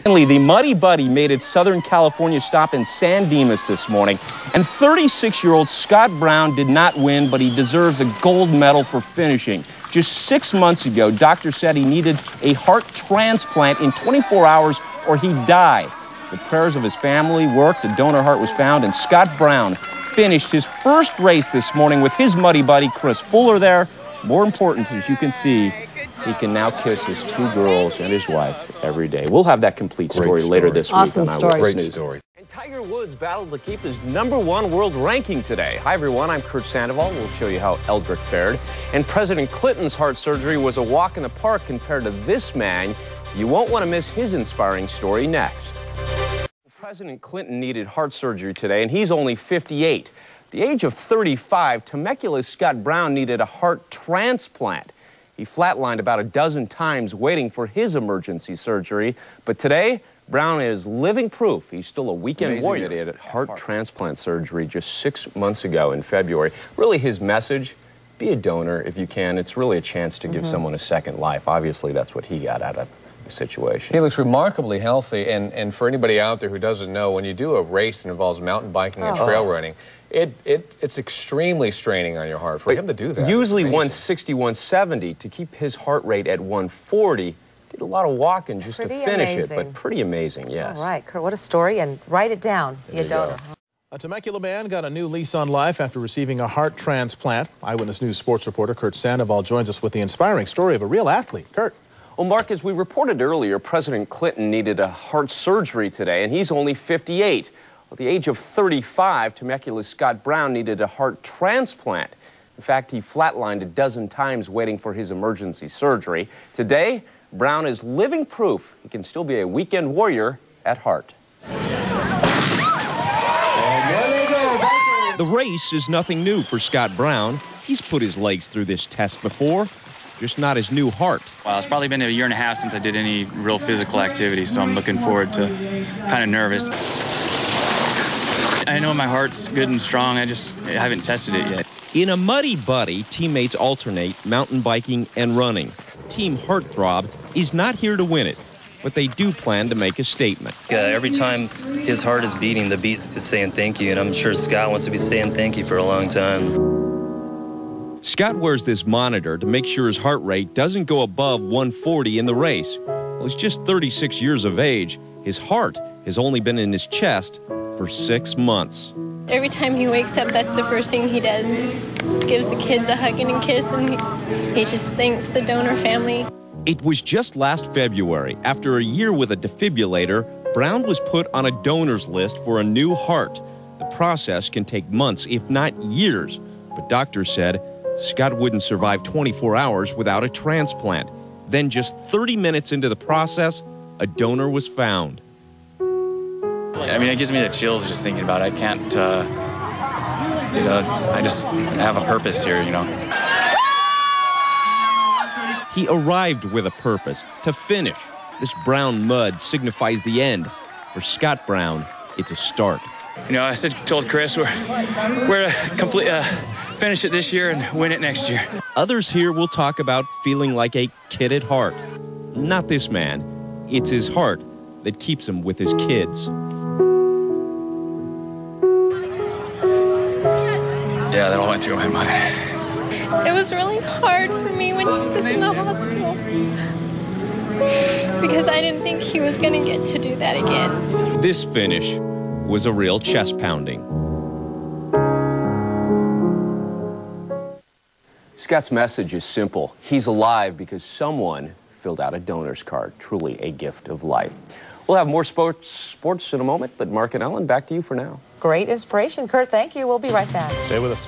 Finally, the Muddy Buddy made its Southern California stop in San Dimas this morning, and 36-year-old Scott Brown did not win, but he deserves a gold medal for finishing. Just 6 months ago, doctors said he needed a heart transplant in 24 hours or he'd die. The prayers of his family worked, a donor heart was found, and Scott Brown finished his first race this morning with his Muddy Buddy, Chris Fuller, there. More important, as you can see, he can now kiss his 2 girls and his wife every day. We'll have that complete story later this week. Awesome story. Great story. And Tiger Woods battled to keep his #1 world ranking today. Hi, everyone. I'm Kurt Sandoval. We'll show you how Eldrick fared. And President Clinton's heart surgery was a walk in the park compared to this man. You won't want to miss his inspiring story next. President Clinton needed heart surgery today, and he's only 58. At the age of 35, Temecula's Scott Brown needed a heart transplant. He flatlined about a dozen times waiting for his emergency surgery. But today, Brown is living proof he's still a weekend warrior. He had heart transplant surgery just 6 months ago in February. Really his message, be a donor if you can. It's really a chance to give someone a second life. Obviously, that's what he got out of the situation. He looks remarkably healthy, and for anybody out there who doesn't know, when you do a race that involves mountain biking and trail running, it's extremely straining on your heart. For him to do that, usually 160, 170, to keep his heart rate at 140, did a lot of walking just to finish it, but pretty amazing, yes. All right, Kurt, what a story, and write it down, be a donor. A Temecula man got a new lease on life after receiving a heart transplant. Eyewitness News sports reporter Kurt Sandoval joins us with the inspiring story of a real athlete. Kurt. Well, Mark, as we reported earlier, President Clinton needed a heart surgery today, and he's only 58. At the age of 35, Temecula's Scott Brown needed a heart transplant. In fact, he flatlined a dozen times waiting for his emergency surgery. Today, Brown is living proof he can still be a weekend warrior at heart. The race is nothing new for Scott Brown. He's put his legs through this test before, just not his new heart. Well, it's probably been a 1.5 years since I did any real physical activity, so I'm looking forward to kind of nervous. I know my heart's good and strong, I haven't tested it yet. In a Muddy Buddy, teammates alternate mountain biking and running. Team Heartthrob is not here to win it, but they do plan to make a statement. Every time his heart is beating, the beat is saying thank you, and I'm sure Scott wants to be saying thank you for a long time. Scott wears this monitor to make sure his heart rate doesn't go above 140 in the race. Well, he's just 36 years of age. His heart has only been in his chest for 6 months. Every time he wakes up, that's the first thing he does. He gives the kids a hug and a kiss, and he just thanks the donor family. It was just last February, after a year with a defibrillator, Brown was put on a donor's list for a new heart. The process can take months, if not years, but doctors said Scott wouldn't survive 24 hours without a transplant. Then just 30 minutes into the process, a donor was found. I mean, it gives me the chills just thinking about it. I can't, I just have a purpose here, He arrived with a purpose, to finish. This brown mud signifies the end. For Scott Brown, it's a start. I told Chris we're to finish it this year and win it next year. Others here will talk about feeling like a kid at heart. Not this man. It's his heart that keeps him with his kids. Yeah, that all went through my mind. It was really hard for me when he was in the hospital because I didn't think he was going to get to do that again. This finish was a real chest pounding. Scott's message is simple. He's alive because someone filled out a donor's card. Truly a gift of life. We'll have more sports in a moment, but Mark and Ellen, back to you for now. Great inspiration, Kurt. Thank you. We'll be right back. Stay with us.